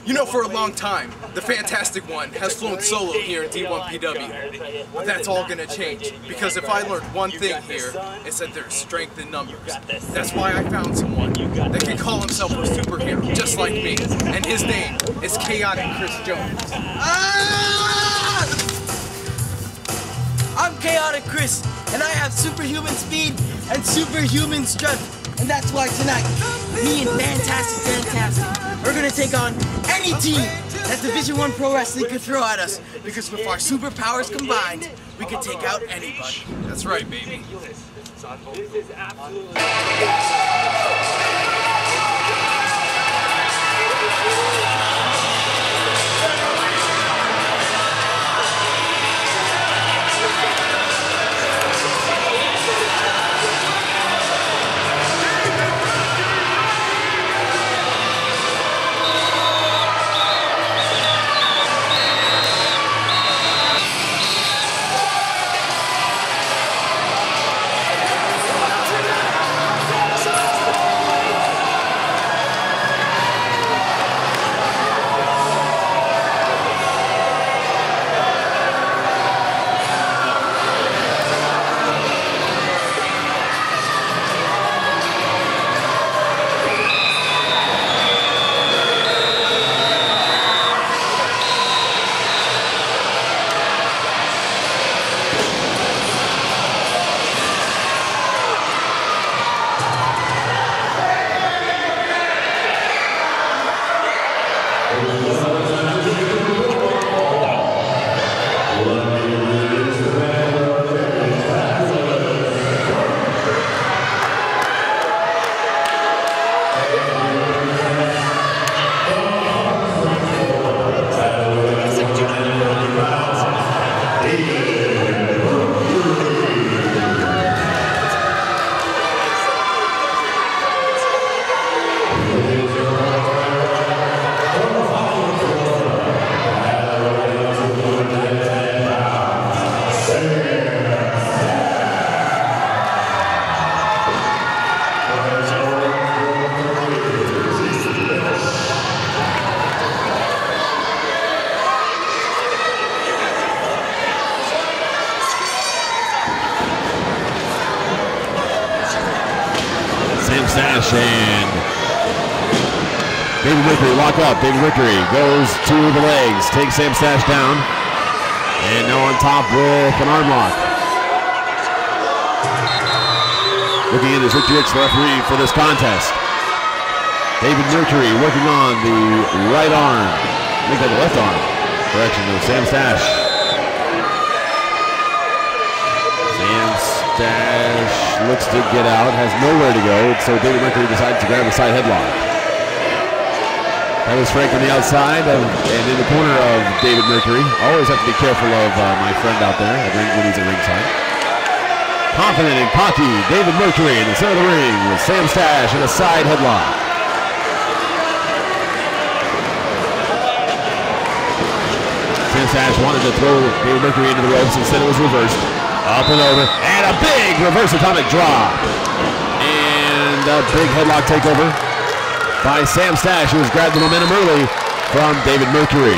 You know, for a long time, the Fantastic One has flown solo here at D1PW. But that's all gonna change, because if I learned one thing here, it's that there's strength in numbers. That's why I found someone that can call himself a superhero, just like me. And his name is Chaotic Chris Jones. I'm Chaotic Chris, and I have superhuman speed and superhuman strength. And that's why tonight, me and Fantastic are gonna take on any team that Division I Pro Wrestling could throw at us. Because with our superpowers combined, we could take out anybody. That's right, baby. This is absolutely... Stash and David Mercury lock up. David Mercury goes to the legs, takes Sam Stash down, and now on top with an arm lock. Looking in is Rick Ricks, the referee for this contest. David Mercury working on the right arm. I think that's the left arm. Correction of Sam Stash. Sam Stash looks to get out, has nowhere to go, so David Mercury decides to grab a side headlock. That was Frank on the outside, and in the corner of David Mercury. Always have to be careful of my friend out there when he's at ringside. Confident and cocky, David Mercury in the center of the ring with Sam Stash in a side headlock. Sam Stash wanted to throw David Mercury into the ropes, instead it was reversed. Up and over, and a big reverse atomic drop. And a big headlock takeover by Sam Stash, who has grabbed the momentum early from David Mercury.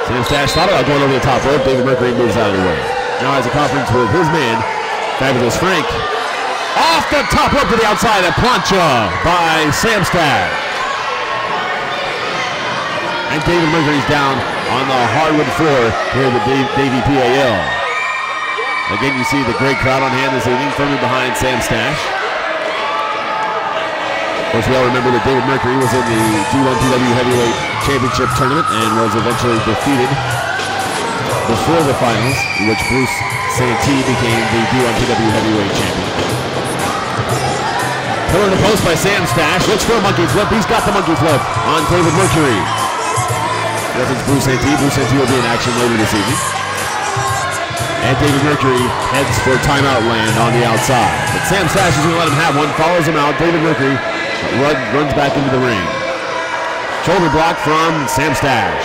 Sam Stash thought about going over the top rope. David Mercury moves out of the way. Now has a conference with his man, Fabulous Frank. Off the top rope to the outside, a plancha by Sam Stash. And David Mercury's down on the hardwood floor here at the Davey PAL. Again, you see the great crowd on hand this evening, firmly behind Sam Stash. Of course, we all remember that David Mercury was in the D1PW Heavyweight Championship Tournament and was eventually defeated before the finals, in which Bruce Santee became the D1PW Heavyweight Champion. Pillar to post by Sam Stash, looks for a monkey flip. He's got the monkey flip on David Mercury. Reference Bruce Santee. Bruce Santee will be in action later this evening. And David Mercury heads for timeout land on the outside. But Sam Stash is going to let him have one, follows him out. David Mercury runs back into the ring. Shoulder block from Sam Stash.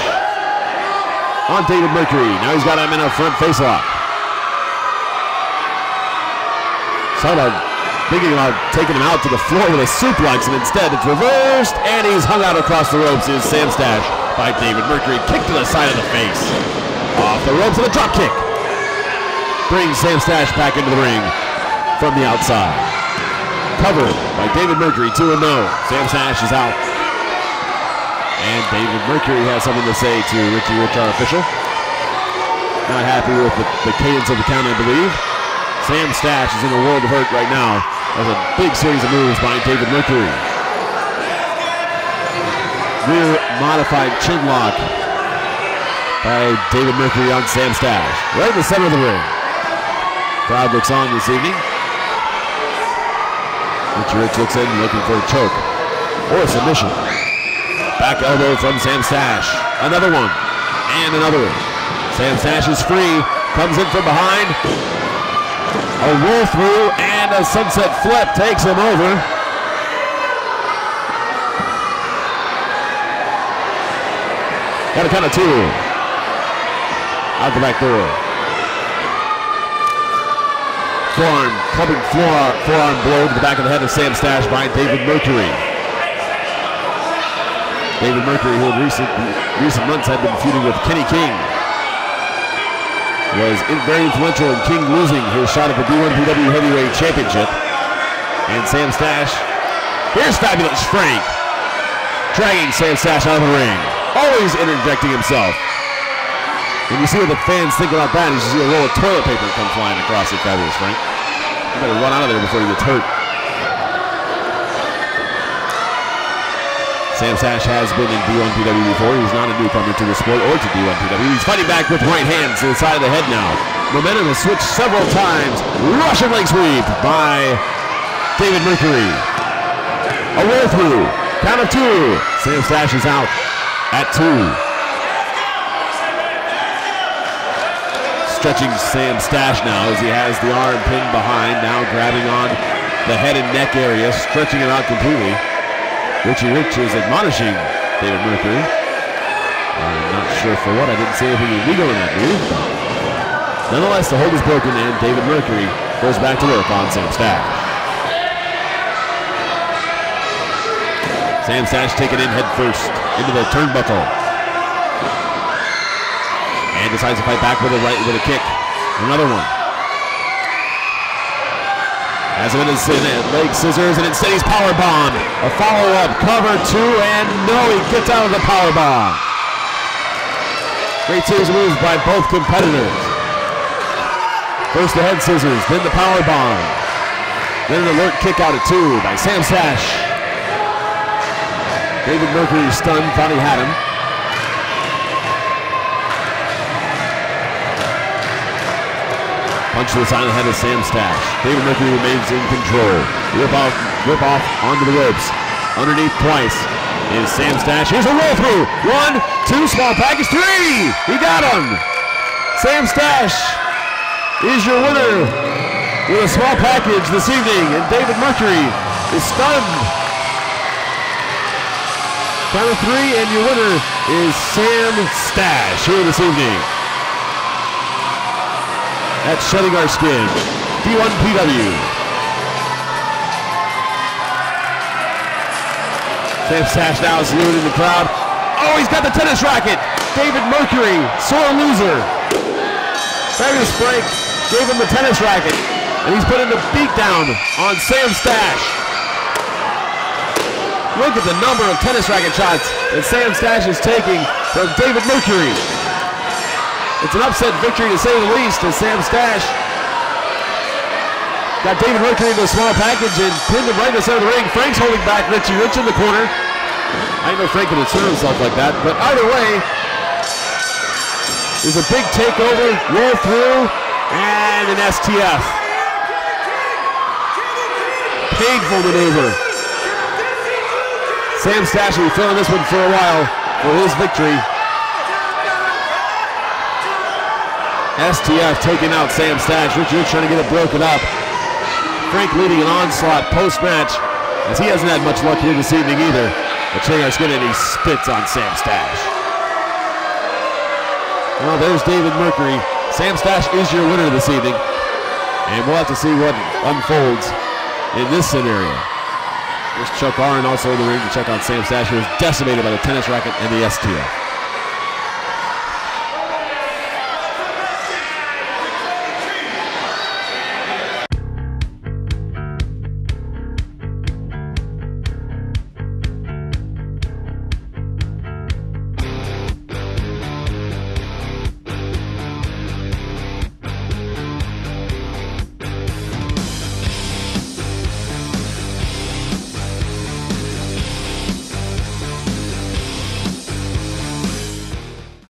On David Mercury. Now he's got him in a front face lock. Saw that thinking about taking him out to the floor with a suplex, and instead it's reversed, and he's hung out across the ropes. Is Sam Stash by David Mercury. Kick to the side of the face. Off the ropes with a drop kick. Brings Sam Stash back into the ring from the outside. Covered by David Mercury, 2-0. Sam Stash is out. And David Mercury has something to say to Richie Rich, our official. Not happy with the cadence of the count, I believe. Sam Stash is in a world of hurt right now. There's a big series of moves by David Mercury. Rear modified chin lock by David Mercury on Sam Stash. Right in the center of the ring. Crowd looks on this evening. Richie Rich looks in looking for a choke or a submission. Back elbow from Sam Stash. Another one. And another one. Sam Stash is free. Comes in from behind. A roll through and a sunset flip takes him over. Got a count of 2. Out the back door. Forearm, clubbing forearm blow to the back of the head of Sam Stash by David Mercury. David Mercury, who in recent months had been feuding with Kenny King, was very influential in King losing his shot at the D1PW Heavyweight Championship. And Sam Stash, here's Fabulous Frank, dragging Sam Stash out of the ring, always interjecting himself. When you see what the fans think about that, you see a roll of toilet paper come flying across it, Fabulous Frank. You better run out of there before he gets hurt. Sam Stash has been in D1PW before. He's not a newcomer to the sport or to D1PW. He's fighting back with right hands to the side of the head now. Momentum has switched several times. Russian leg sweep by David Mercury. A roll through. Count of 2. Sam Stash is out at 2. Stretching Sam Stash now as he has the arm pinned behind, now grabbing on the head and neck area, stretching it out completely. Richie Rich is admonishing David Mercury. I'm not sure for what. I didn't see anything illegal in that move, but nonetheless, the hold is broken and David Mercury goes back to work on Sam Stash. Sam Stash taken in head first into the turnbuckle. And decides to fight back with a kick. Another one. Has him in his leg scissors, and instead he's powerbombed. A follow-up, cover 2, and no, he gets out of the powerbomb. Great series of moves by both competitors. First the head scissors, then the powerbomb. Then an alert kick out at 2 by Sam Stash. David Mercury stunned, thought he had him. Punch to the side of the head of Sam Stash. David Mercury remains in control. Rip off onto the ropes. Underneath twice is Sam Stash. Here's a roll through. 1, 2, small package, 3. He got him. Sam Stash is your winner with a small package this evening, and David Mercury is stunned. Count of 3, and your winner is Sam Stash here this evening. That's Shedding Our Skin, D1PW. Sam Stash now is saluted in the crowd. Oh, he's got the tennis racket. David Mercury, sore loser. Fabulous Frank gave him the tennis racket, and he's putting the beat down on Sam Stash. Look at the number of tennis racket shots that Sam Stash is taking from David Mercury. It's an upset victory to say the least as Sam Stash got David Mercury into a small package and pinned him right in the center of the ring. Frank's holding back Richie Rich in the corner. I didn't know Frank could insert himself like that, but either way, there's a big takeover, roll through, and an STF. Painful maneuver. Sam Stash will be feeling this one for a while for his victory. STF taking out Sam Stash. Richie Rich trying to get it broken up. Frank leading an onslaught post-match as he hasn't had much luck here this evening either. But Shedding Our Skin, and he spits on Sam Stash. Well, there's David Mercury. Sam Stash is your winner this evening. And we'll have to see what unfolds in this scenario. Here's Chuck Arn also in the ring to check on Sam Stash, who was decimated by the tennis racket and the STF.